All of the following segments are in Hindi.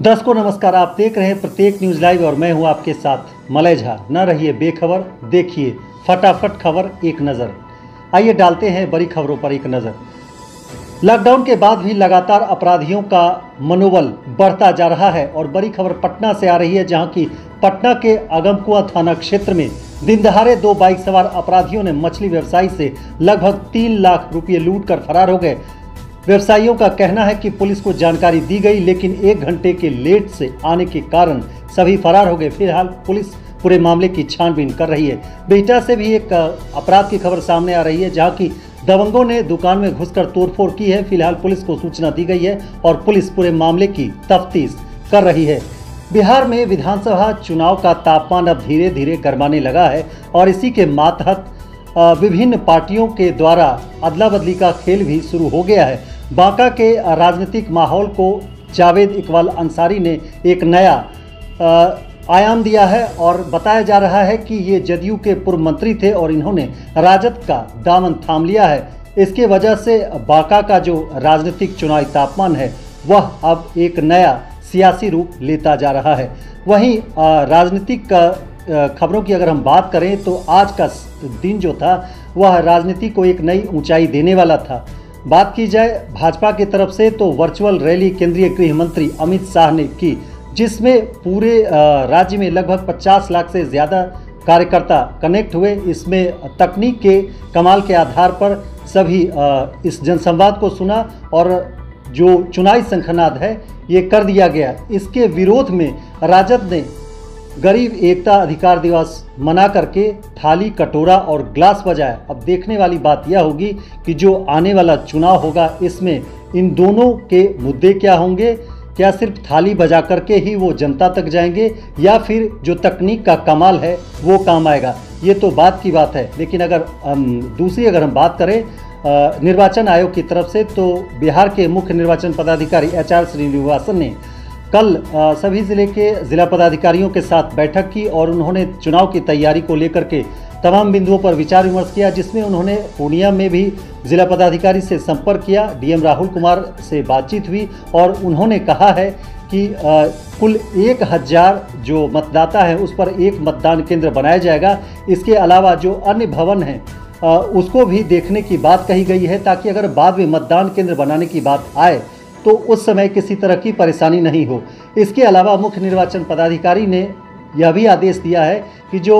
10 को नमस्कार। आप देख रहे हैं प्रत्येक न्यूज़ लाइव और मैं हूं आपके साथ मलय झा। न रहिए बेखबर, देखिए फटाफट खबर एक नज़र। आइए डालते हैं बड़ी खबरों पर एक नज़र। लॉकडाउन के बाद भी लगातार अपराधियों का मनोबल बढ़ता जा रहा है और बड़ी खबर पटना से आ रही है, जहां की पटना के अगमकुआं थाना क्षेत्र में दिन दहाड़े 2 बाइक सवार अपराधियों ने मछली व्यवसायी से लगभग 3 लाख रुपये लूट कर फरार हो गए। व्यवसायियों का कहना है कि पुलिस को जानकारी दी गई, लेकिन 1 घंटे के लेट से आने के कारण सभी फरार हो गए। फिलहाल पुलिस पूरे मामले की छानबीन कर रही है। बिहटा से भी एक अपराध की खबर सामने आ रही है, जहां की दबंगों ने दुकान में घुसकर तोड़फोड़ की है। फिलहाल पुलिस को सूचना दी गई है और पुलिस पूरे मामले की तफ्तीश कर रही है। बिहार में विधानसभा चुनाव का तापमान अब धीरे धीरे गर्माने लगा है और इसी के मातहत विभिन्न पार्टियों के द्वारा अदला बदली का खेल भी शुरू हो गया है। बांका के राजनीतिक माहौल को जावेद इकबाल अंसारी ने एक नया आयाम दिया है और बताया जा रहा है कि ये जदयू के पूर्व मंत्री थे और इन्होंने राजद का दामन थाम लिया है। इसके वजह से बांका का जो राजनीतिक चुनावी तापमान है वह अब एक नया सियासी रूप लेता जा रहा है। वहीं राजनीतिक खबरों की अगर हम बात करें तो आज का दिन जो था वह राजनीति को एक नई ऊंचाई देने वाला था। बात की जाए भाजपा की तरफ से तो वर्चुअल रैली केंद्रीय गृह मंत्री अमित शाह ने की, जिसमें पूरे राज्य में लगभग 50 लाख से ज़्यादा कार्यकर्ता कनेक्ट हुए। इसमें तकनीक के कमाल के आधार पर सभी इस जनसंवाद को सुना और जो चुनावी शंखनाद है ये कर दिया गया। इसके विरोध में राजद ने गरीब एकता अधिकार दिवस मना करके थाली, कटोरा और ग्लास बजाया। अब देखने वाली बात यह होगी कि जो आने वाला चुनाव होगा इसमें इन दोनों के मुद्दे क्या होंगे। क्या सिर्फ थाली बजा करके ही वो जनता तक जाएंगे या फिर जो तकनीक का कमाल है वो काम आएगा, ये तो बात की बात है। लेकिन अगर हम बात करें निर्वाचन आयोग की तरफ से, तो बिहार के मुख्य निर्वाचन पदाधिकारी HR श्रीनिवासन ने कल सभी ज़िले के ज़िला पदाधिकारियों के साथ बैठक की और उन्होंने चुनाव की तैयारी को लेकर के तमाम बिंदुओं पर विचार विमर्श किया, जिसमें उन्होंने पूर्णिया में भी ज़िला पदाधिकारी से संपर्क किया। DM राहुल कुमार से बातचीत हुई और उन्होंने कहा है कि कुल 1000 जो मतदाता हैं उस पर एक मतदान केंद्र बनाया जाएगा। इसके अलावा जो अन्य भवन हैं उसको भी देखने की बात कही गई है, ताकि अगर बाद में मतदान केंद्र बनाने की बात आए तो उस समय किसी तरह की परेशानी नहीं हो। इसके अलावा मुख्य निर्वाचन पदाधिकारी ने यह भी आदेश दिया है कि जो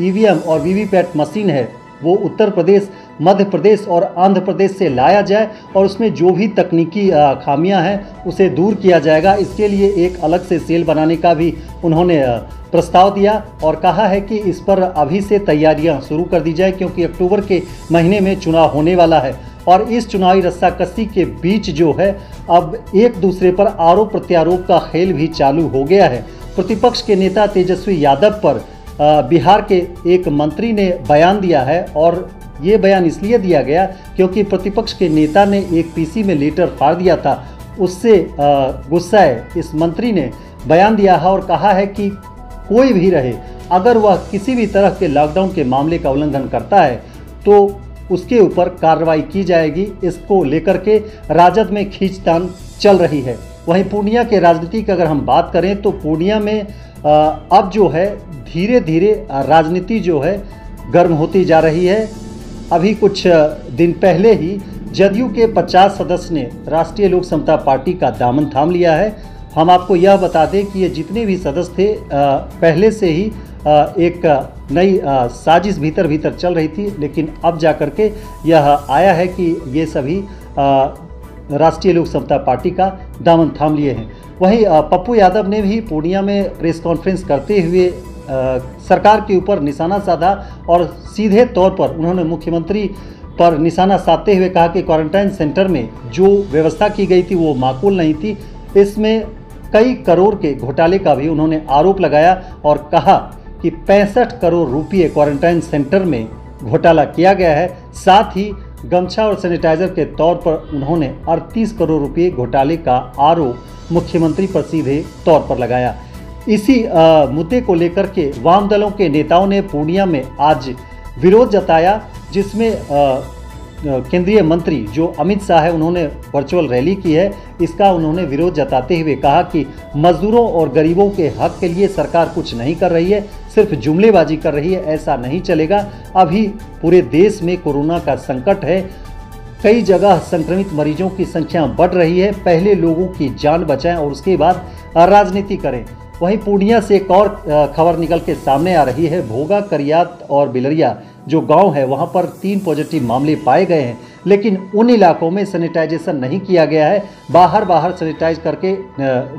EVM और VVPAT मशीन है वो उत्तर प्रदेश, मध्य प्रदेश और आंध्र प्रदेश से लाया जाए और उसमें जो भी तकनीकी खामियां हैं उसे दूर किया जाएगा। इसके लिए एक अलग से सेल बनाने का भी उन्होंने प्रस्ताव दिया और कहा है कि इस पर अभी से तैयारियां शुरू कर दी जाए, क्योंकि अक्टूबर के महीने में चुनाव होने वाला है और इस चुनावी रस्साकसी के बीच जो है अब एक दूसरे पर आरोप प्रत्यारोप का खेल भी चालू हो गया है। प्रतिपक्ष के नेता तेजस्वी यादव पर बिहार के एक मंत्री ने बयान दिया है और ये बयान इसलिए दिया गया क्योंकि प्रतिपक्ष के नेता ने एक PC में लेटर फाड़ दिया था। उससे गुस्साए इस मंत्री ने बयान दिया है और कहा है कि कोई भी रहे, अगर वह किसी भी तरह के लॉकडाउन के मामले का उल्लंघन करता है तो उसके ऊपर कार्रवाई की जाएगी। इसको लेकर के राजद में खींचतान चल रही है। वहीं पूर्णिया के राजनीति की अगर हम बात करें तो पूर्णिया में अब जो है धीरे धीरे राजनीति जो है गर्म होती जा रही है। अभी कुछ दिन पहले ही जदयू के 50 सदस्य ने राष्ट्रीय लोक समता पार्टी का दामन थाम लिया है। हम आपको यह बता दें कि ये जितने भी सदस्य थे पहले से ही एक नई साजिश भीतर चल रही थी, लेकिन अब जाकर के यह आया है कि ये सभी राष्ट्रीय लोक समता पार्टी का दामन थाम लिए हैं। वहीं पप्पू यादव ने भी पूर्णिया में प्रेस कॉन्फ्रेंस करते हुए सरकार के ऊपर निशाना साधा और सीधे तौर पर उन्होंने मुख्यमंत्री पर निशाना साधते हुए कहा कि क्वारंटाइन सेंटर में जो व्यवस्था की गई थी वो माकूल नहीं थी। इसमें कई करोड़ के घोटाले का भी उन्होंने आरोप लगाया और कहा कि 65 करोड़ रुपये क्वारंटाइन सेंटर में घोटाला किया गया है। साथ ही गमछा और सैनिटाइजर के तौर पर उन्होंने 38 करोड़ रुपये घोटाले का आरोप मुख्यमंत्री पर सीधे तौर पर लगाया। इसी मुद्दे को लेकर के वाम दलों के नेताओं ने पूर्णिया में आज विरोध जताया, जिसमें केंद्रीय मंत्री जो अमित शाह है, उन्होंने वर्चुअल रैली की है। इसका उन्होंने विरोध जताते हुए कहा कि मजदूरों और गरीबों के हक के लिए सरकार कुछ नहीं कर रही है, सिर्फ जुमलेबाजी कर रही है। ऐसा नहीं चलेगा। अभी पूरे देश में कोरोना का संकट है, कई जगह संक्रमित मरीजों की संख्या बढ़ रही है। पहले लोगों की जान बचाएं और उसके बाद राजनीति करें। वहीं पूर्णिया से एक और खबर निकल के सामने आ रही है। भोगा, करियात और बिलरिया जो गांव है, वहां पर 3 पॉजिटिव मामले पाए गए हैं, लेकिन उन इलाकों में सैनिटाइजेशन नहीं किया गया है। बाहर सैनिटाइज करके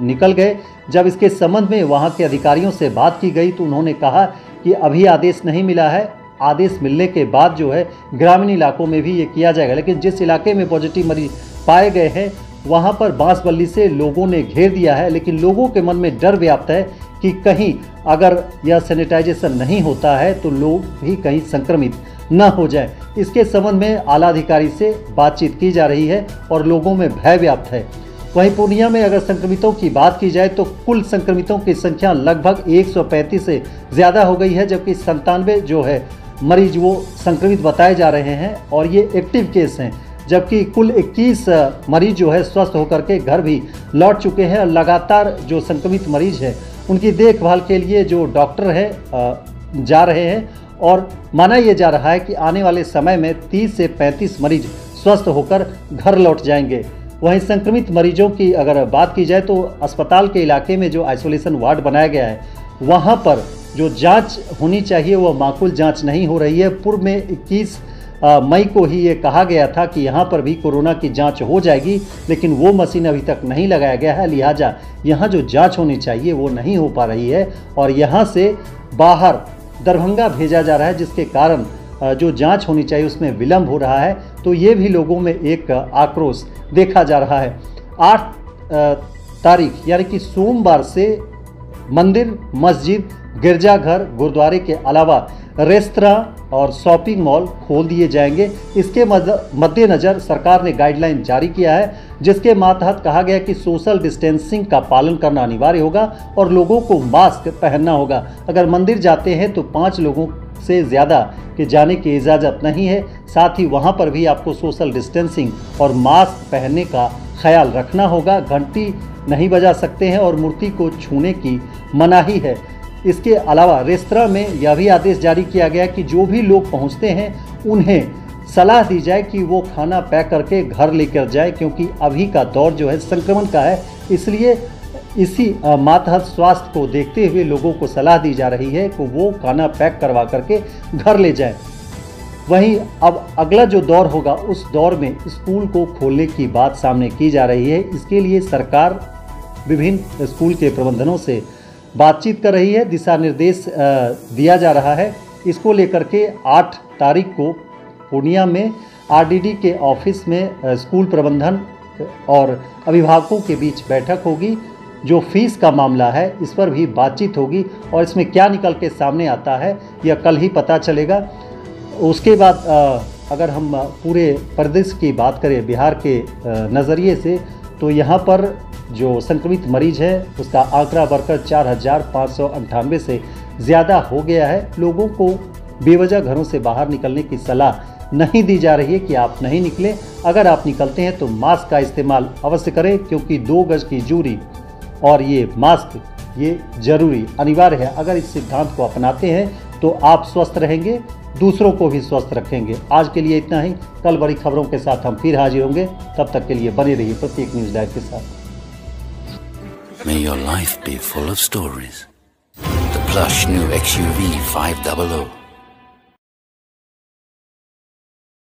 निकल गए। जब इसके संबंध में वहां के अधिकारियों से बात की गई तो उन्होंने कहा कि अभी आदेश नहीं मिला है, आदेश मिलने के बाद जो है ग्रामीण इलाकों में भी ये किया जाएगा। लेकिन जिस इलाके में पॉजिटिव मरीज पाए गए हैं वहाँ पर बांस बल्ली से लोगों ने घेर दिया है, लेकिन लोगों के मन में डर व्याप्त है कि कहीं अगर यह सैनिटाइजेशन नहीं होता है तो लोग भी कहीं संक्रमित न हो जाए। इसके संबंध में आला अधिकारी से बातचीत की जा रही है और लोगों में भय व्याप्त है। वहीं पूर्णिया में अगर संक्रमितों की बात की जाए तो कुल संक्रमितों की संख्या लगभग 135 से ज़्यादा हो गई है, जबकि 97 जो है मरीज वो संक्रमित बताए जा रहे हैं और ये एक्टिव केस हैं। जबकि कुल 21 मरीज जो है स्वस्थ होकर के घर भी लौट चुके हैं। लगातार जो संक्रमित मरीज हैं उनकी देखभाल के लिए जो डॉक्टर है जा रहे हैं और माना यह जा रहा है कि आने वाले समय में 30 से 35 मरीज स्वस्थ होकर घर लौट जाएंगे। वहीं संक्रमित मरीजों की अगर बात की जाए तो अस्पताल के इलाके में जो आइसोलेशन वार्ड बनाया गया है वहाँ पर जो जांच होनी चाहिए वह माकूल जांच नहीं हो रही है। पूर्व में 21 मई को ही ये कहा गया था कि यहाँ पर भी कोरोना की जांच हो जाएगी, लेकिन वो मशीन अभी तक नहीं लगाया गया है। लिहाजा यहाँ जो जांच होनी चाहिए वो नहीं हो पा रही है और यहाँ से बाहर दरभंगा भेजा जा रहा है, जिसके कारण जो जांच होनी चाहिए उसमें विलंब हो रहा है। तो ये भी लोगों में एक आक्रोश देखा जा रहा है। 8 तारीख यानी कि सोमवार से मंदिर, मस्जिद, गिरजाघर, गुरुद्वारे के अलावा रेस्तरां और शॉपिंग मॉल खोल दिए जाएंगे। इसके मद्देनज़र सरकार ने गाइडलाइन जारी किया है, जिसके मातहत कहा गया कि सोशल डिस्टेंसिंग का पालन करना अनिवार्य होगा और लोगों को मास्क पहनना होगा। अगर मंदिर जाते हैं तो 5 लोगों से ज़्यादा के जाने की इजाज़त नहीं है। साथ ही वहाँ पर भी आपको सोशल डिस्टेंसिंग और मास्क पहनने का ख्याल रखना होगा। घंटी नहीं बजा सकते हैं और मूर्ति को छूने की मनाही है। इसके अलावा रेस्तरां में यह भी आदेश जारी किया गया कि जो भी लोग पहुंचते हैं उन्हें सलाह दी जाए कि वो खाना पैक करके घर लेकर जाए, क्योंकि अभी का दौर जो है संक्रमण का है। इसलिए इसी मातहत स्वास्थ्य को देखते हुए लोगों को सलाह दी जा रही है कि वो खाना पैक करवा करके घर ले जाएं। वहीं अब अगला जो दौर होगा उस दौर में स्कूल को खोलने की बात सामने की जा रही है। इसके लिए सरकार विभिन्न स्कूल के प्रबंधनों से बातचीत कर रही है, दिशा निर्देश दिया जा रहा है। इसको लेकर के 8 तारीख को पूर्णिया में आरडीडी के ऑफिस में स्कूल प्रबंधन और अभिभावकों के बीच बैठक होगी। जो फीस का मामला है इस पर भी बातचीत होगी और इसमें क्या निकल के सामने आता है यह कल ही पता चलेगा। उसके बाद अगर हम पूरे प्रदेश की बात करें बिहार के नज़रिए से, तो यहाँ पर जो संक्रमित मरीज है उसका आंकड़ा बढ़कर 4,598 से ज़्यादा हो गया है। लोगों को बेवजह घरों से बाहर निकलने की सलाह नहीं दी जा रही है कि आप नहीं निकलें। अगर आप निकलते हैं तो मास्क का इस्तेमाल अवश्य करें, क्योंकि 2 गज की दूरी और ये मास्क ये जरूरी अनिवार्य है। अगर इस सिद्धांत को अपनाते हैं तो आप स्वस्थ रहेंगे, दूसरों को भी स्वस्थ रखेंगे। आज के लिए इतना ही। कल बड़ी खबरों के साथ हम फिर हाजिर होंगे। तब तक के लिए बने रहिए प्रत्येक न्यूज़ लाइव के साथ। May your life be full of stories. The plush new XUV 500